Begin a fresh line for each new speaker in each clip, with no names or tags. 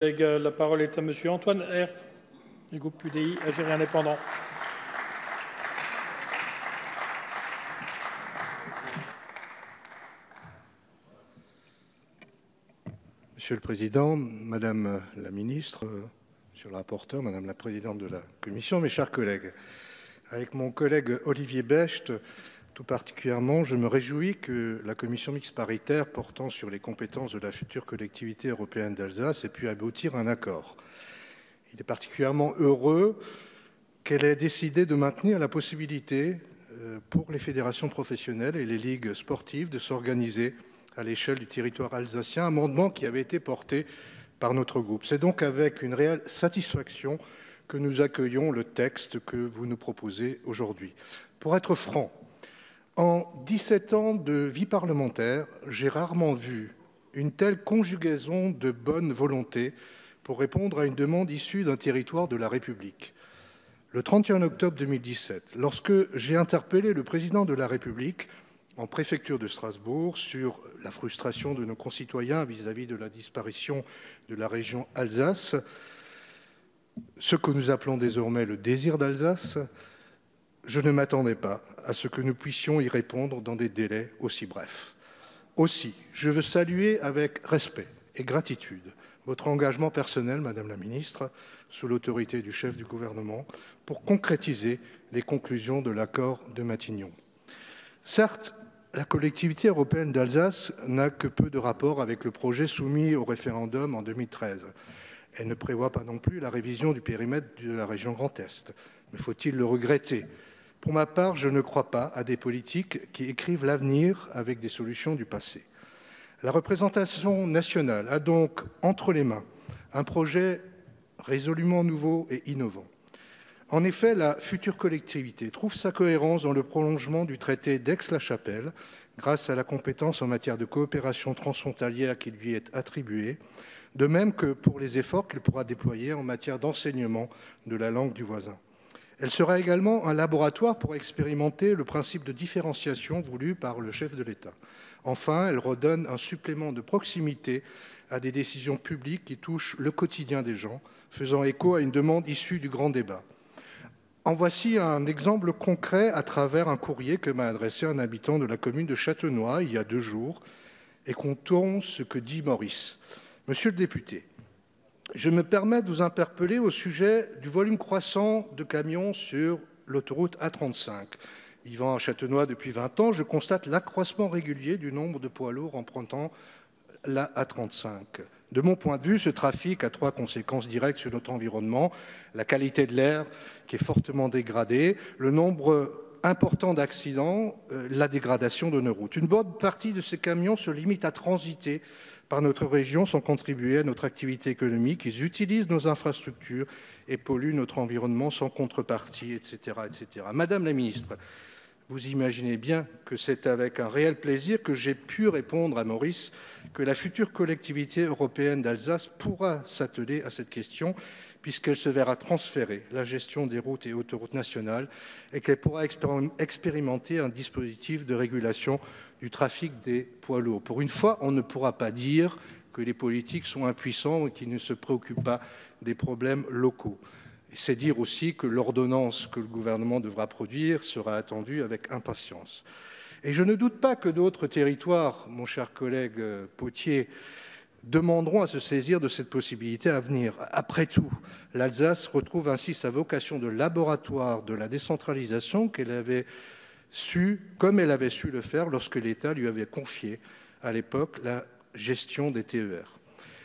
La parole est à Monsieur Antoine Herth, du groupe UDI, Algérie indépendant.
Monsieur le Président, Madame la Ministre, Monsieur le rapporteur, Madame la Présidente de la Commission, mes chers collègues, avec mon collègue Olivier Becht, tout particulièrement, je me réjouis que la Commission mixte paritaire portant sur les compétences de la future collectivité européenne d'Alsace ait pu aboutir à un accord. Il est particulièrement heureux qu'elle ait décidé de maintenir la possibilité pour les fédérations professionnelles et les ligues sportives de s'organiser à l'échelle du territoire alsacien, amendement qui avait été porté par notre groupe. C'est donc avec une réelle satisfaction que nous accueillons le texte que vous nous proposez aujourd'hui. Pour être franc, en 17 ans de vie parlementaire, j'ai rarement vu une telle conjugaison de bonne volonté pour répondre à une demande issue d'un territoire de la République. Le 31 octobre 2017, lorsque j'ai interpellé le président de la République en préfecture de Strasbourg sur la frustration de nos concitoyens vis-à-vis de la disparition de la région Alsace, ce que nous appelons désormais le désir d'Alsace, je ne m'attendais pas à ce que nous puissions y répondre dans des délais aussi brefs. Aussi, je veux saluer avec respect et gratitude votre engagement personnel, Madame la Ministre, sous l'autorité du chef du gouvernement, pour concrétiser les conclusions de l'accord de Matignon. Certes, la collectivité européenne d'Alsace n'a que peu de rapport avec le projet soumis au référendum en 2013. Elle ne prévoit pas non plus la révision du périmètre de la région Grand Est. Mais faut-il le regretter ? Pour ma part, je ne crois pas à des politiques qui écrivent l'avenir avec des solutions du passé. La représentation nationale a donc entre les mains un projet résolument nouveau et innovant. En effet, la future collectivité trouve sa cohérence dans le prolongement du traité d'Aix-la-Chapelle, grâce à la compétence en matière de coopération transfrontalière qui lui est attribuée, de même que pour les efforts qu'il pourra déployer en matière d'enseignement de la langue du voisin. Elle sera également un laboratoire pour expérimenter le principe de différenciation voulu par le chef de l'État. Enfin, elle redonne un supplément de proximité à des décisions publiques qui touchent le quotidien des gens, faisant écho à une demande issue du grand débat. En voici un exemple concret à travers un courrier que m'a adressé un habitant de la commune de Châtenois il y a 2 jours, et comptons ce que dit Maurice. Monsieur le député, je me permets de vous interpeller au sujet du volume croissant de camions sur l'autoroute A35. Vivant à Châtenois depuis 20 ans, je constate l'accroissement régulier du nombre de poids lourds empruntant la A35. De mon point de vue, ce trafic a 3 conséquences directes sur notre environnement. La qualité de l'air qui est fortement dégradée, le nombre important d'accidents, la dégradation de nos routes. Une bonne partie de ces camions se limite à transiter par notre région sans contribuer à notre activité économique. Ils utilisent nos infrastructures et polluent notre environnement sans contrepartie, etc., etc. Madame la ministre, vous imaginez bien que c'est avec un réel plaisir que j'ai pu répondre à Maurice que la future collectivité européenne d'Alsace pourra s'atteler à cette question puisqu'elle se verra transférer la gestion des routes et autoroutes nationales et qu'elle pourra expérimenter un dispositif de régulation du trafic des poids lourds. Pour une fois, on ne pourra pas dire que les politiques sont impuissants et qu'ils ne se préoccupent pas des problèmes locaux. C'est dire aussi que l'ordonnance que le gouvernement devra produire sera attendue avec impatience. Et je ne doute pas que d'autres territoires, mon cher collègue Potier, demanderont à se saisir de cette possibilité à venir. Après tout, l'Alsace retrouve ainsi sa vocation de laboratoire de la décentralisation qu'elle avait su, comme elle avait su le faire lorsque l'État lui avait confié à l'époque la gestion des TER.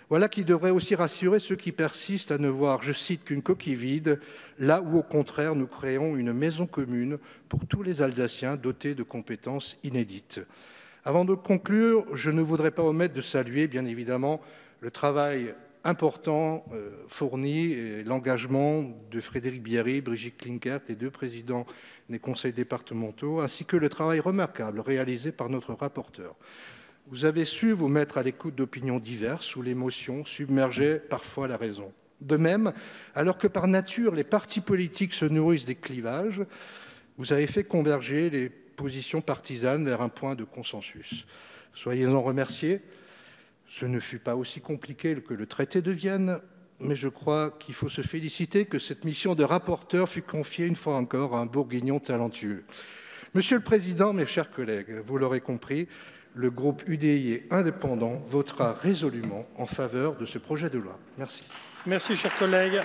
Voilà qui devrait aussi rassurer ceux qui persistent à ne voir, je cite, qu'une coquille vide, là où au contraire nous créons une maison commune pour tous les Alsaciens dotés de compétences inédites. Avant de conclure, je ne voudrais pas omettre de saluer, bien évidemment, le travail important fourni et l'engagement de Frédéric Bierry, Brigitte Klinkert, les 2 présidents des conseils départementaux, ainsi que le travail remarquable réalisé par notre rapporteur. Vous avez su vous mettre à l'écoute d'opinions diverses où l'émotion submergeait parfois la raison. De même, alors que par nature les partis politiques se nourrissent des clivages, vous avez fait converger les positions partisanes vers un point de consensus. Soyez-en remerciés. Ce ne fut pas aussi compliqué que le traité de Vienne, mais je crois qu'il faut se féliciter que cette mission de rapporteur fut confiée une fois encore à un bourguignon talentueux. Monsieur le Président, mes chers collègues, vous l'aurez compris, le groupe UDI et indépendant votera résolument en faveur de ce projet de loi. Merci.
Merci, chers collègues.